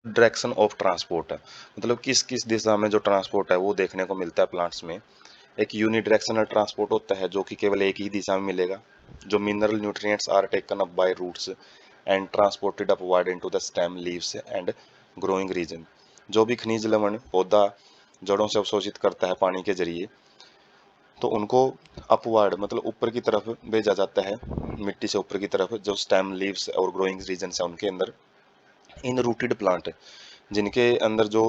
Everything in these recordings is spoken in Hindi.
डायरेक्शन ऑफ ट्रांसपोर्ट है, मतलब किस किस दिशा में जो ट्रांसपोर्ट है वो देखने को मिलता है प्लांट्स में। एक यूनिडायरेक्शनल ट्रांसपोर्ट होता है जो कि केवल एक ही दिशा में मिलेगा, जो mineral nutrients are taken up by roots and transported upward into the stem leaves and growing region. जो भी खनिज लवण पौधा जड़ों से अवशोषित करता है पानी के जरिए, तो उनको अपवर्ड मतलब ऊपर की तरफ भेजा जाता है, मिट्टी से ऊपर की तरफ, जो स्टेम लीव्स और ग्रोइंग रीजन है उनके अंदर। इन रूटेड प्लांट, जिनके अंदर जो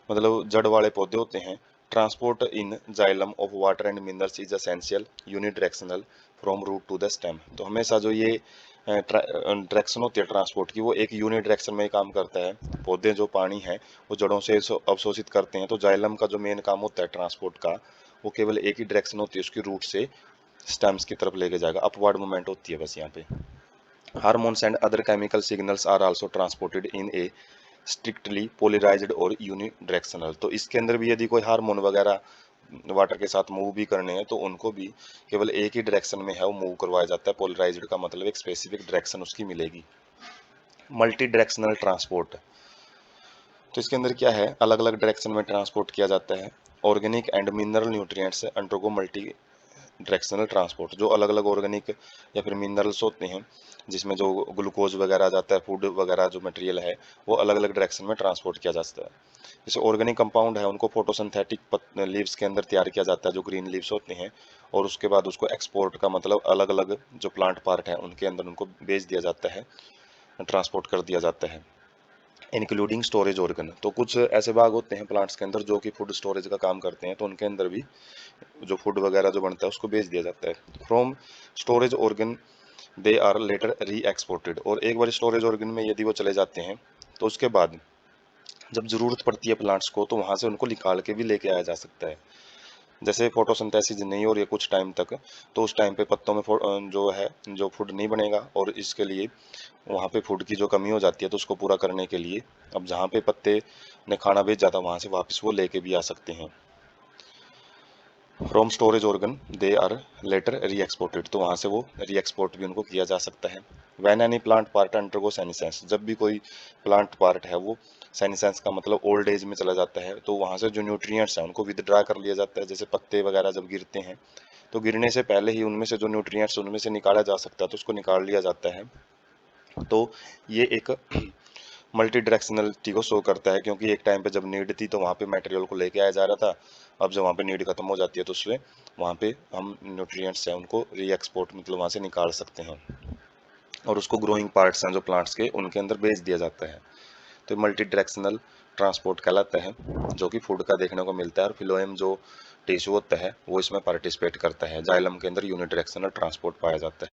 मतलब जड़ वाले पौधे होते हैं, transport in xylem of water and minerals is essential unidirectional from root to the stem. तो हमेशा जो ये डायरेक्शन होती है ट्रांसपोर्ट की, वो एक यूनिडायरेक्शन में ही काम करता है। पौधे जो पानी है वो जड़ों से अवशोषित करते हैं, तो जाइलम का जो मेन काम होता है ट्रांसपोर्ट का, वो केवल एक ही डायरेक्शन होती है उसकी, रूट से स्टेम्स की तरफ लेके जाएगा, अपवर्ड मूवमेंट होती है बस यहाँ पे। Hormones and other chemical signals are also transported in a strictly polarised और यूनिडायरेक्शनल। तो इसके अंदर भी यदि कोई हार्मोन वगैरह वाटर के साथ मूव भी करने हैं तो उनको भी केवल एक ही डायरेक्शन में है वो मूव करवाया जाता है। पोलराइज्ड का मतलब एक स्पेसिफिक डायरेक्शन उसकी मिलेगी। मल्टी डायरेक्शनल ट्रांसपोर्ट, तो इसके अंदर क्या है, अलग अलग डायरेक्शन में ट्रांसपोर्ट किया जाता है। Organic and mineral nutrients undergo multi directional transport. जो अलग अलग ऑर्गेनिक या फिर मिनरल्स होते हैं, जिसमें जो ग्लूकोज वगैरह आ जाता है, फूड वगैरह जो मटेरियल है, वो अलग अलग डायरेक्शन में ट्रांसपोर्ट किया जाता है। जैसे ऑर्गेनिक कंपाउंड है उनको फोटोसिंथेटिक लीव्स के अंदर तैयार किया जाता है, जो ग्रीन लीव्स होते हैं, और उसके बाद उसको एक्सपोर्ट का मतलब अलग अलग जो प्लांट पार्ट है उनके अंदर उनको बेच दिया जाता है, ट्रांसपोर्ट कर दिया जाता है। इंक्लूडिंग स्टोरेज ऑर्गन, तो कुछ ऐसे भाग होते हैं प्लांट्स के अंदर जो कि फूड स्टोरेज का काम करते हैं, तो उनके अंदर भी जो फूड वगैरह जो बनता है उसको बेच दिया जाता है। From storage organ they are later re exported, और एक बार स्टोरेज ऑर्गन में यदि वो चले जाते हैं तो उसके बाद जब जरूरत पड़ती है प्लांट्स को तो वहां से उनको निकाल के भी लेके आया जा सकता है। जैसे फोटोसिंथेसिस नहीं हो रही है कुछ टाइम तक, तो उस टाइम पे पत्तों में जो है जो फूड नहीं बनेगा, और इसके लिए वहाँ पे फूड की जो कमी हो जाती है तो उसको पूरा करने के लिए अब जहाँ पे पत्ते ने खाना भेजा था वहां से वापस वो लेके भी आ सकते हैं। From storage organ they are later re exported, तो वहाँ से वो री एक्सपोर्ट भी उनको किया जा सकता है। Van any plant part undergo senescence, जब भी कोई प्लांट पार्ट है वो सेनिसेंस का मतलब ओल्ड एज में चला जाता है, तो वहाँ से जो न्यूट्रिएंट्स हैं उनको विदड्रा कर लिया जाता है। जैसे पत्ते वगैरह जब गिरते हैं तो गिरने से पहले ही उनमें से जो न्यूट्रिएंट्स उनमें से निकाला जा सकता है तो उसको निकाल लिया जाता है। तो ये एक मल्टी डायरेक्शनलिटी को शो करता है, क्योंकि एक टाइम पे जब नीड थी तो वहाँ पे मटेरियल को लेके आया जा रहा था, अब जब वहाँ पे नीड खत्म हो जाती है तो उसमें वहाँ पे हम न्यूट्रिएंट्स हैं उनको री एक्सपोर्ट मतलब वहाँ से निकाल सकते हैं, और उसको ग्रोइंग पार्ट्स हैं जो प्लांट्स के उनके अंदर बेच दिया जाता है। तो मल्टी डायरेक्शनल ट्रांसपोर्ट कहलाता है, जो कि फूड का देखने को मिलता है। और फिलोएम जो टिश्यू होता है वो इसमें पार्टिसिपेट करता है। जाइलम के अंदर यूनिडायरेक्शनल ट्रांसपोर्ट पाया जाता है।